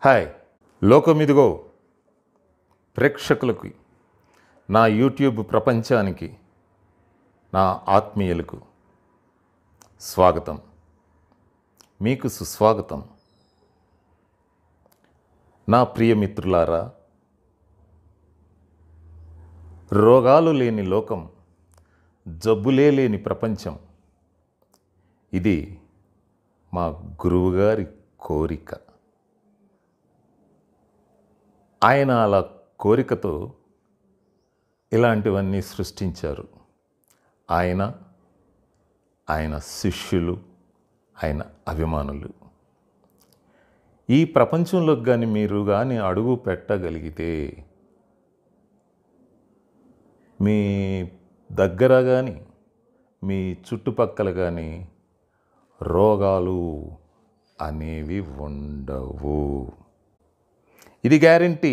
Hi లోకమిదిగో ప్రేక్షకులకి, నా YouTube ప్రపంచానికి, నా ఆత్మీయులకు స్వాగతం, మీకు సుస్వాగతం. నా ప్రియమిత్రులారా, రోగాలు లేని లోకం, జబ్బులే లేని ప్రపంచం, ఇది మా గురువుగారి కోరిక. ఆయన అలా కోరికతో ఇలాంటివన్నీ సృష్టించారు. ఆయన శిష్యులు, ఆయన అభిమానులు. ఈ ప్రపంచంలోకి కానీ మీరు కానీ అడుగు పెట్టగలిగితే, మీ దగ్గర కానీ మీ చుట్టుపక్కల కానీ రోగాలు అనేవి ఉండవు. ఇది గ్యారంటీ.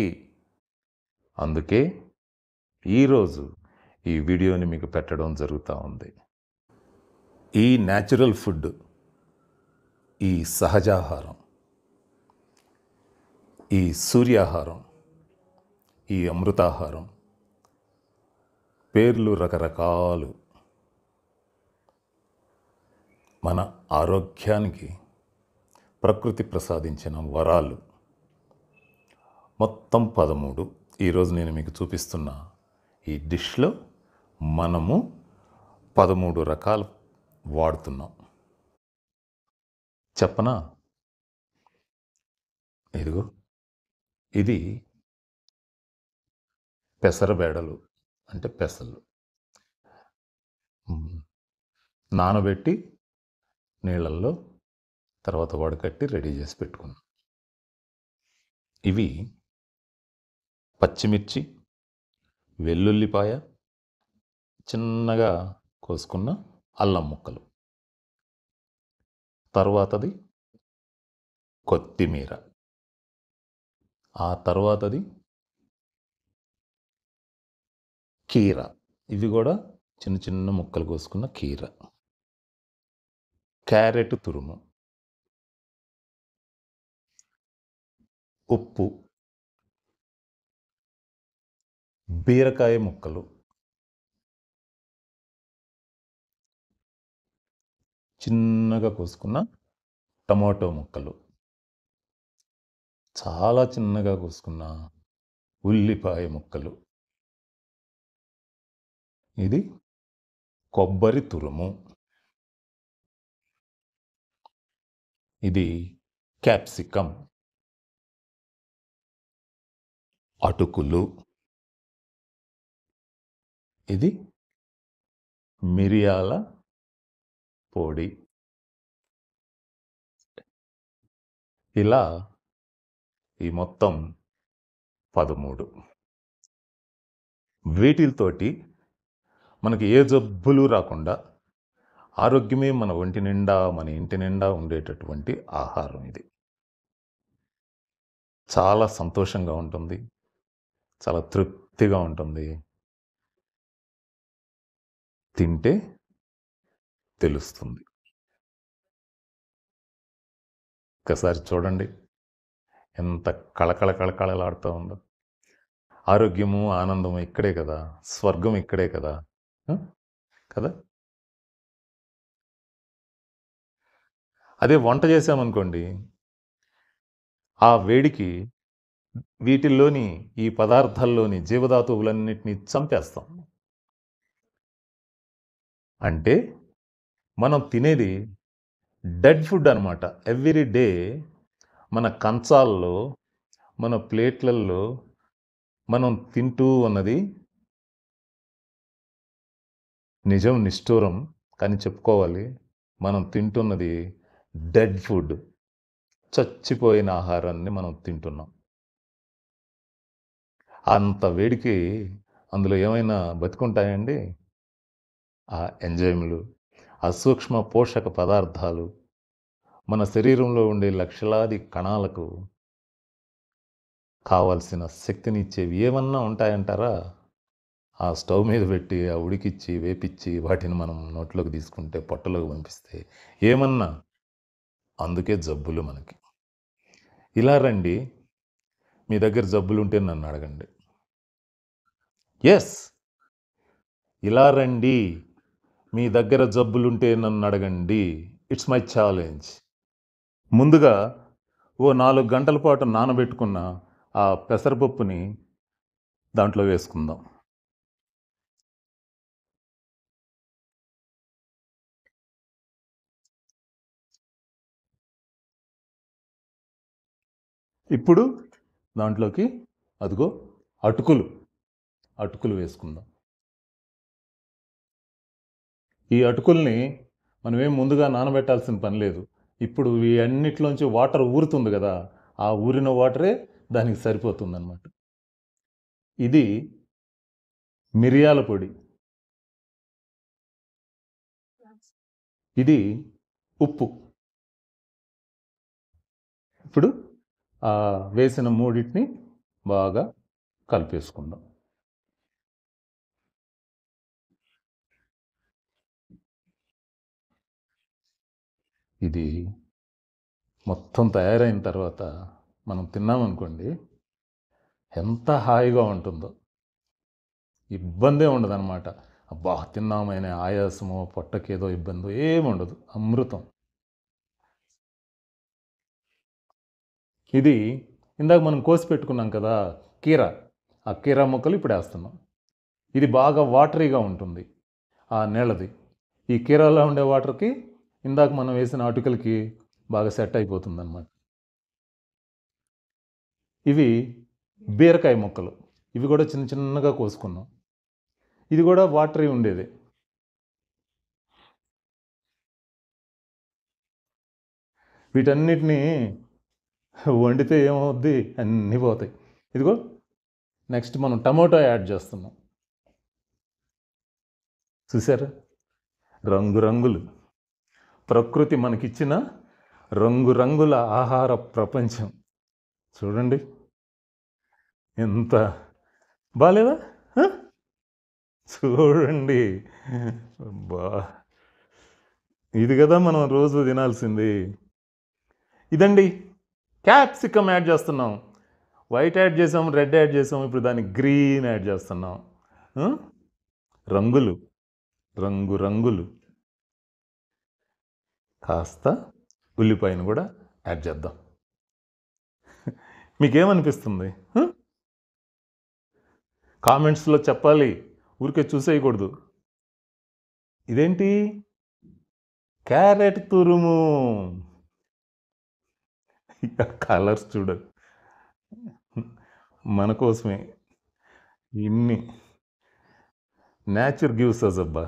అందుకే ఈరోజు ఈ వీడియోని మీకు పెట్టడం జరుగుతూ ఉంది. ఈ న్యాచురల్ ఫుడ్, ఈ సహజాహారం, ఈ సూర్యాహారం, ఈ అమృతాహారం, పేర్లు రకరకాలు, మన ఆరోగ్యానికి ప్రకృతి ప్రసాదించిన వరాలు మొత్తం 13. ఈరోజు నేను మీకు చూపిస్తున్న ఈ డిష్లో మనము 13 రకాలు వాడుతున్నాం. చెప్పనా? ఇదిగో, ఇది పెసరబేడలు, అంటే పెసలు నానబెట్టి నీళ్ళల్లో తర్వాత వడకట్టి రెడీ చేసి పెట్టుకున్నాం. ఇవి పచ్చిమిర్చి, వెల్లుల్లిపాయ, చిన్నగా కోసుకున్న అల్లం ముక్కలు, తర్వాతది కొత్తిమీర, ఆ తర్వాతది కీర, ఇవి కూడా చిన్న చిన్న ముక్కలు కోసుకున్న కీర, క్యారెట్ తురుము, ఉప్పు, బీరకాయ ముక్కలు, చిన్నగా కోసుకున్న టమాటో ముక్కలు, చాలా చిన్నగా కోసుకున్న ఉల్లిపాయ ముక్కలు, ఇది కొబ్బరి తురుము, ఇది క్యాప్సికం, అటుకులు, ఇది మిరియాల పొడి. ఇలా ఈ మొత్తం 13. వీటితోటి మనకి ఏ జబ్బులు రాకుండా ఆరోగ్యమే మన ఒంటి నిండా, మన ఇంటి నిండా ఉండేటటువంటి ఆహారం ఇది. చాలా సంతోషంగా ఉంటుంది, చాలా తృప్తిగా ఉంటుంది. తింటే తెలుస్తుంది. ఒకసారి చూడండి ఎంత కళకళలాడుతూ ఉందో. ఆరోగ్యము, ఆనందము ఇక్కడే కదా, స్వర్గం ఇక్కడే కదా కదా. అదే వంట చేసామనుకోండి, ఆ వేడికి వీటిల్లోని, ఈ పదార్థాల్లోని జీవధాతువులన్నిటినీ చంపేస్తాం. అంటే మనం తినేది డెడ్ ఫుడ్ అనమాట. ఎవ్రీ డే మన కంచాల్లో, మన ప్లేట్లల్లో మనం తింటూ ఉన్నది నిజం, నిష్ఠూరం కానీ చెప్పుకోవాలి, మనం తింటున్నది డెడ్ ఫుడ్, చచ్చిపోయిన ఆహారాన్ని మనం తింటున్నాం. అంత వేడికి అందులో ఏమైనా బతికుంటాయండి? ఆ ఎంజైములు, ఆ సూక్ష్మ పోషక పదార్థాలు మన శరీరంలో ఉండే లక్షలాది కణాలకు కావాల్సిన శక్తినిచ్చేవి ఏమన్నా ఉంటాయంటారా? ఆ స్టవ్ మీద పెట్టి, ఆ ఉడికిచ్చి, వేపిచ్చి, వాటిని మనం నోట్లోకి తీసుకుంటే, పొట్టలోకి పంపిస్తే ఏమన్నా. అందుకే జబ్బులు మనకి. ఇలా రండి, మీ దగ్గర జబ్బులుంటే నన్ను అడగండి. యెస్. ఇలా రండి. మీ దగ్గర జబ్బులుంటే నన్ను అడగండి. It's my challenge. ముందుగా ఓ 4 గంటల పాటు నానబెట్టుకున్న ఆ పెసరపప్పుని దాంట్లో వేసుకుందాం. ఇప్పుడు దాంట్లోకి అదిగో అటుకులు వేసుకుందాం. ఈ అటుకుల్ని మనమేం ముందుగా నానబెట్టాల్సిన పని లేదు. ఇప్పుడు ఈ అన్నిట్లోంచి వాటర్ ఊరుతుంది కదా! ఆ ఊరిన వాటరే దానికి సరిపోతుందనమాట. ఇది మిరియాల పొడి. ఇది ఉప్పు. ఇప్పుడు వేసిన మూడిటిని బాగా కలిపేసుకుందాం. ఇది మొత్తం తయారైన తర్వాత మనం తిన్నామనుకోండి, ఎంత హాయిగా ఉంటుందో. ఇబ్బందే ఉండదనమాట. అబ్బా! తిన్నామనే ఆయాసమో, పొట్టకేదో ఇబ్బందో ఏముండదు. అమృతం. ఇది ఇందాక మనం కోసి పెట్టుకున్నాం కదా! కీర. ఆ కీర ముక్కలు ఇప్పుడేస్తున్నాం. ఇది బాగా వాటరీగా ఉంటుంది. ఆ నీళ్ళది. ఈ కీరాలో ఉండే వాటర్‌కి ఇందాక మనం వేసిన అటుకులకి బాగా సెట్ అయిపోతుందనమాట. ఇవి బీరకాయ ముక్కలు. ఇవి కూడా చిన్న చిన్నగా కోసుకున్నాం. ఇది కూడా వాటరీ ఉండేదే. వీటన్నిటిని వండితే ఏమవుద్ది? అన్నీ పోతాయి. ఇదిగో నెక్స్ట్ మనం టమోటా యాడ్ చేస్తున్నాం. చూసారా? రంగురంగులు. ప్రకృతి మనకిచ్చిన రంగురంగుల ఆహార ప్రపంచం. చూడండి. ఎంత బాలేదా? చూడండి. అబ్బా! ఇది కదా మనం రోజు తినాల్సింది. ఇదండి. క్యాప్సికమ్ యాడ్ చేస్తున్నాం. వైట్ యాడ్ చేసాం, రెడ్ యాడ్ చేసాం. ఇప్పుడు దానికి గ్రీన్ యాడ్ చేస్తున్నాం. రంగులు, రంగురంగులు. కాస్త ఉల్లిపాయను కూడా యాడ్ చేద్దాం. మీకేమనిపిస్తుంది? కామెంట్స్లో చెప్పాలి. ఊరికే చూసేయకూడదు. ఇదేంటి? క్యారెట్ తురుము. కలర్స్ చూడండి. మన కోసమే ఇన్ని. నేచర్ గివ్స్ అస్ అబ్బా.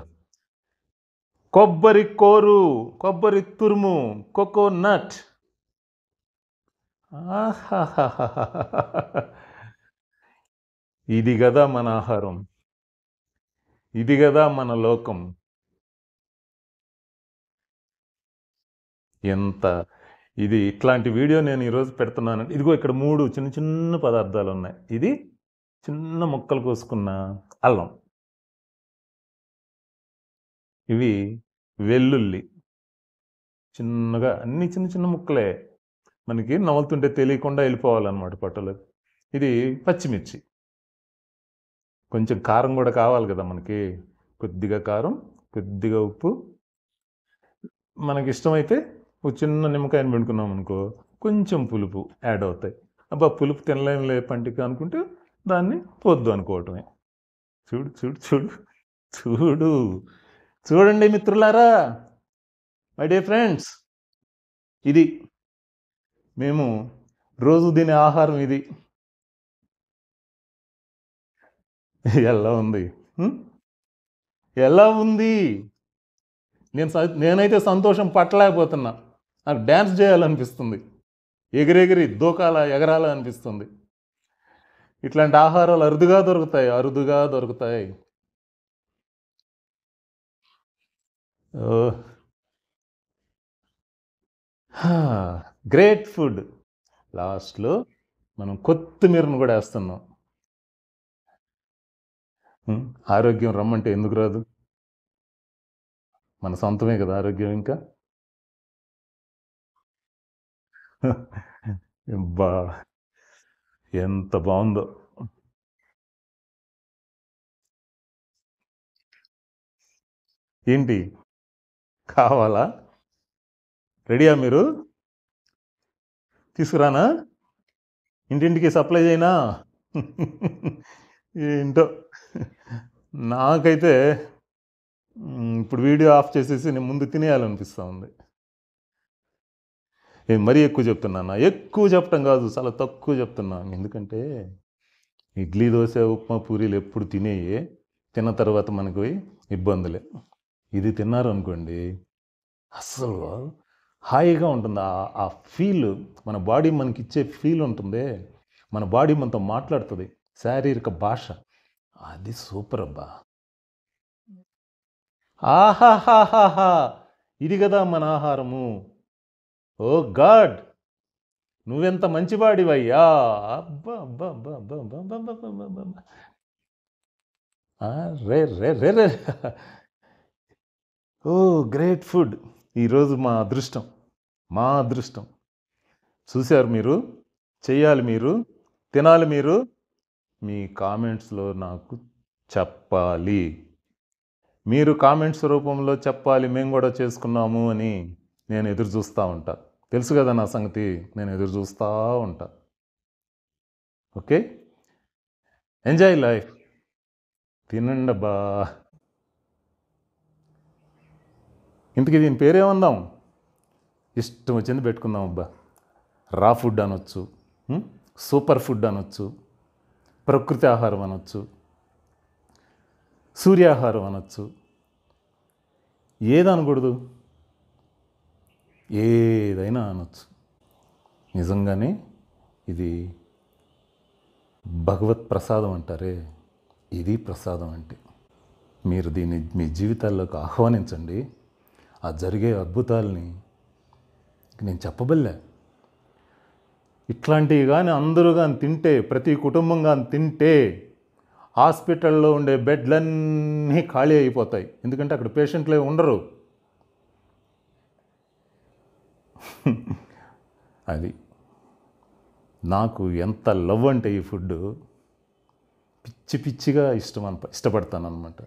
కొబ్బరి కోరు, కొబ్బరి తురుము, కోకోనట్. ఇది కదా మన ఆహారం. ఇది కదా మన లోకం. ఎంత ఇది ఇట్లాంటి వీడియో నేను ఈరోజు పెడుతున్నాను. ఇదిగో ఇక్కడ 3 చిన్న చిన్న పదార్థాలు ఉన్నాయి. ఇది చిన్న ముక్కలు కోసుకున్న అల్లం. ఇవి వెల్లుల్లి. చిన్నగా అన్ని చిన్న చిన్న ముక్కలే. మనకి నములుతుంటే తెలియకుండా వెళ్ళిపోవాలన్నమాట పొట్టలోకి. ఇది పచ్చిమిర్చి. కొంచెం కారం కూడా కావాలి కదా మనకి. కొద్దిగా కారం, కొద్దిగా ఉప్పు. మనకి ఇష్టమైతే ఒక చిన్న నిమ్మకాయని పిండుకున్నాం అనుకో, కొంచెం పులుపు యాడ్ అవుతాయి. అబ్బా పులుపు తినలేంలే పంటికి అనుకుంటే దాన్ని వద్దు అనుకోవటమే. చూడు చూడు చూడు చూడు చూడండి మిత్రులారా, మై డియర్ ఫ్రెండ్స్, ఇది మేము రోజు తినే ఆహారం. ఇది ఎలా ఉంది? ఎలా ఉంది? నేనైతే సంతోషం పట్టలేకపోతున్నా. నాకు డ్యాన్స్ చేయాలనిపిస్తుంది. ఎగిరెగిరి దూకాల ఎగరాల అనిపిస్తుంది. ఇట్లాంటి ఆహారాలు అరుదుగా దొరుకుతాయి. Great food. లాస్ట్లో మనం కొత్తిమీరను కూడా వేస్తున్నాం. ఆరోగ్యం రమ్మంటే ఎందుకు రాదు? మన సొంతమే కదా ఆరోగ్యం. ఇంకా బా ఎంత బాగుందో. ఏంటి కావాలా? రెడీయా మీరు? తీసుకురానా? ఇంటింటికి సప్లై చేయనా? ఏంటో నాకైతే ఇప్పుడు వీడియో ఆఫ్ చేసేసి నేను ముందు తినేయాలనిపిస్తూ ఉంది. మరీ ఎక్కువ చెప్తున్నానా? ఎక్కువ చెప్పటం కాదు, చాలా తక్కువ చెప్తున్నాను. ఎందుకంటే ఇడ్లీ, దోశ, ఉప్మా, పూరీలు ఎప్పుడు తినేయే. తిన్న తర్వాత మనకు ఇబ్బందులే. ఇది తిన్నారు అనుకోండి, అస్సలు హాయిగా ఉంటుంది. ఆ ఫీల్, మన బాడీ మనకి ఇచ్చే ఫీల్ ఉంటుందే, మన బాడీ మనతో మాట్లాడుతుంది, శారీరక భాష, అది సూపర్ అబ్బా. ఆహాహాహాహా, ఇది కదా మన ఆహారము. ఓ గాడ్, నువ్వెంత మంచివాడివయ్యా. అబ్బా అబ్బా అబ్బా అబ్బా అబ్బా అబ్బా అబ్బా అబ్బా అబ్బా. రే రే రే రే. ఓ గ్రేట్ ఫుడ్. ఈరోజు మా అదృష్టం, మా అదృష్టం. చూశారు మీరు, చెయ్యాలి మీరు, తినాలి మీరు. మీ కామెంట్స్లో నాకు చెప్పాలి. మీరు కామెంట్స్ రూపంలో చెప్పాలి, మేము కూడా చేసుకున్నాము అని నేను ఎదురు చూస్తూ ఉంటా. తెలుసు కదా నా సంగతి, నేను ఎదురు చూస్తూ ఉంటా. Okay, enjoy life. తినండి బా. ఇంతకీ దీని పేరేమందాం? ఇష్టం వచ్చింది పెట్టుకుందాం అబ్బా. రా ఫుడ్ అనొచ్చు, సూపర్ ఫుడ్ అనొచ్చు, ప్రకృతి ఆహారం అనొచ్చు, సూర్యాహారం అనొచ్చు, ఏదనకూడదు, ఏదైనా అనొచ్చు. నిజంగానే ఇది భగవత్ ప్రసాదం అంటారే, ఇది ప్రసాదం అంటే. మీరు దీన్ని మీ జీవితాల్లోకి ఆహ్వానించండి. ఆ జరిగే అద్భుతాలని నేను చెప్పబల్లే. ఇట్లాంటివి కానీ అందరూ కానీ తింటే, ప్రతి కుటుంబం కానీ తింటే, హాస్పిటల్లో ఉండే బెడ్లన్నీ ఖాళీ అయిపోతాయి. ఎందుకంటే అక్కడ పేషెంట్లే ఉండరు. అది నాకు ఎంత లవ్ అంటే ఈ ఫుడ్, పిచ్చి పిచ్చిగా ఇష్టపడతాను అనమాట.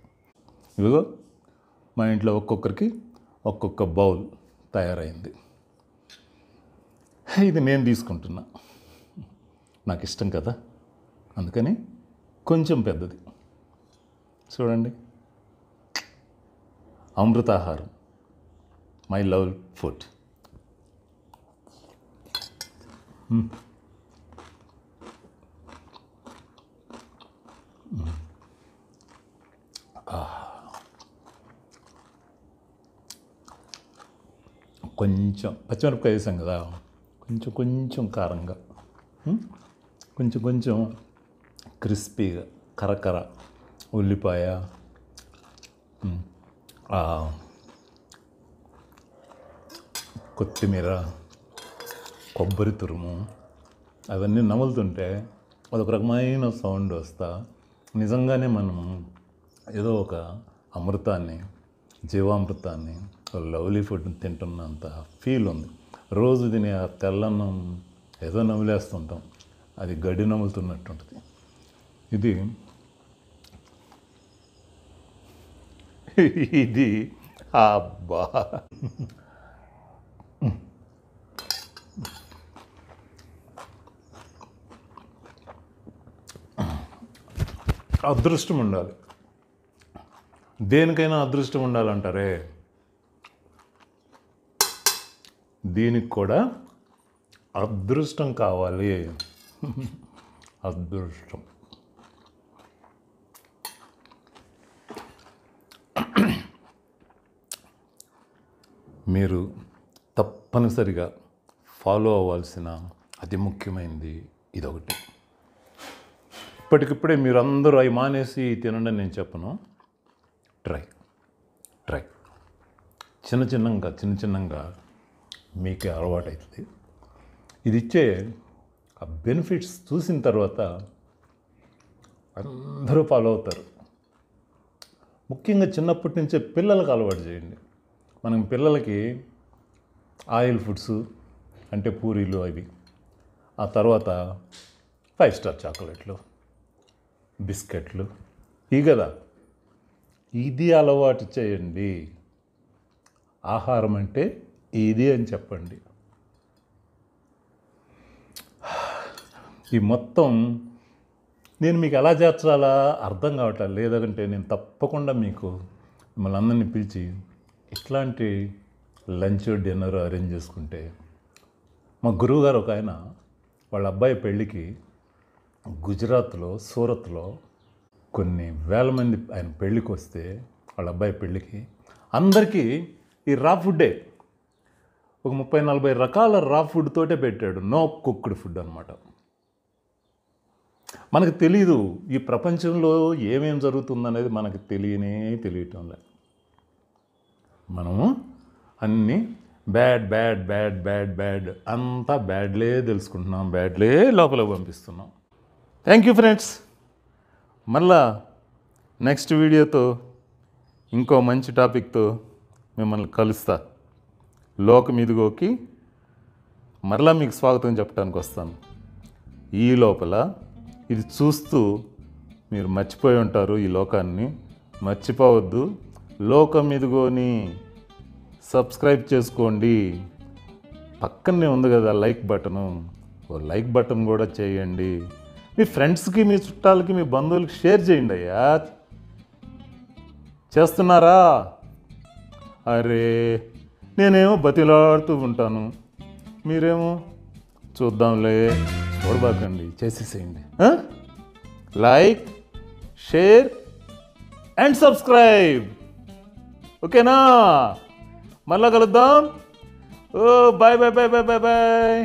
ఇదిగో మా ఇంట్లో ఒక్కొక్కరికి ఒక్కొక్క బౌల్ తయారైంది. ఇది నేను తీసుకుంటున్నా, నాకు ఇష్టం కదా, అందుకని కొంచెం పెద్దది. చూడండి, అమృతాహారం, మై లవ్ ఫుడ్. కొంచెం పచ్చిమిరపకాయ వేసాం కదా, కొంచెం కొంచెం కారంగా, కొంచెం కొంచెం క్రిస్పీగా, కరకర ఉల్లిపాయ, కొత్తిమీర, కొబ్బరి తురుము, అవన్నీ నములుతుంటే అదొక రకమైన సౌండ్ వస్తా, నిజంగానే మనం ఏదో ఒక అమృతాన్ని, జీవామృతాన్ని, లవ్లీ ఫుడ్ తింటున్నంత ఫీల్ ఉంది. రోజు తినే ఆ తెల్లన్నం ఏదో నమిలేస్తుంటాం, అది గడ్డి నములుతున్నట్టు ఉంటుంది. ఇది ఇది అబ్బా. అదృష్టం ఉండాలి, దేనికైనా అదృష్టం ఉండాలంటారే, దీనికి కూడా అదృష్టం కావాలి. అదృష్టం. మీరు తప్పనిసరిగా ఫాలో అవ్వాల్సిన అతి ముఖ్యమైనది ఇదొకటి. ఇప్పటికిప్పుడే మీరు అందరూ అవి మానేసి తినండి నేను చెప్పను. ట్రై చిన్న చిన్నగా మీకే అలవాటు అవుతుంది. ఇది ఇచ్చే ఆ బెనిఫిట్స్ చూసిన తర్వాత అందరూ ఫాలో అవుతారు. ముఖ్యంగా చిన్నప్పటి నుంచే పిల్లలకు అలవాటు చేయండి. మనం పిల్లలకి ఆయిల్ ఫుడ్స్ అంటే పూరీలు అవి, ఆ తర్వాత 5 స్టార్ చాక్లెట్లు, బిస్కెట్లు ఇవి కదా. ఇది అలవాటు చేయండి. ఆహారం అంటే ఇది అని చెప్పండి. ఈ మొత్తం నేను మీకు ఎలా చేర్చాలా అర్థం కావట్లేదు. లేదంటే నేను తప్పకుండా మీకు మిమ్మల్ని అందరినీ పిలిచి ఇట్లాంటి లంచ్ డిన్నర్ అరేంజ్ చేసుకుంటే. మా గురువు గారు ఒక ఆయన వాళ్ళ అబ్బాయి పెళ్ళికి గుజరాత్లో సూరత్లో కొన్ని వేల మంది ఆయన పెళ్ళికి వస్తే, వాళ్ళ అబ్బాయి పెళ్ళికి అందరికీ ఈ రా ఫుడ్డే, ఒక 30-40 రకాల రా ఫుడ్ తోటే పెట్టాడు. నో కుక్డ్ ఫుడ్ అనమాట. మనకు తెలీదు ఈ ప్రపంచంలో ఏమేం జరుగుతుందనేది మనకు తెలియటం లేదు. మనము అన్నీ bad bad bad bad bad అంతా బ్యాడ్లే తెలుసుకుంటున్నాం, బ్యాడ్లే లోపల పంపిస్తున్నాం. Thank you friends. మళ్ళా నెక్స్ట్ వీడియోతో ఇంకో మంచి టాపిక్తో మిమ్మల్ని కలుస్తా. లోకమిదిగోకి మరలా మీకు స్వాగతం చెప్పడానికి వస్తాను. ఈ లోపల ఇది చూస్తూ మీరు మర్చిపోయి ఉంటారు. ఈ లోకాన్ని మర్చిపోవద్దు. లోకమిదిగోని సబ్స్క్రైబ్ చేసుకోండి. పక్కనే ఉంది కదా లైక్ బటను, ఓ లైక్ బటన్ కూడా చేయండి. మీ ఫ్రెండ్స్కి, మీ చుట్టాలకి, మీ బంధువులకి షేర్ చేయండి అయ్యా. చేస్తున్నారా? అరే నేనేమో బతిలాడుతూ ఉంటాను, మీరేమో చూద్దాంలే చూడబాకండి, చేసేసేయండి. Like, share and subscribe. ఓకేనా? మళ్ళా కలుద్దాం. ఓ bye bye bye bye bye bye.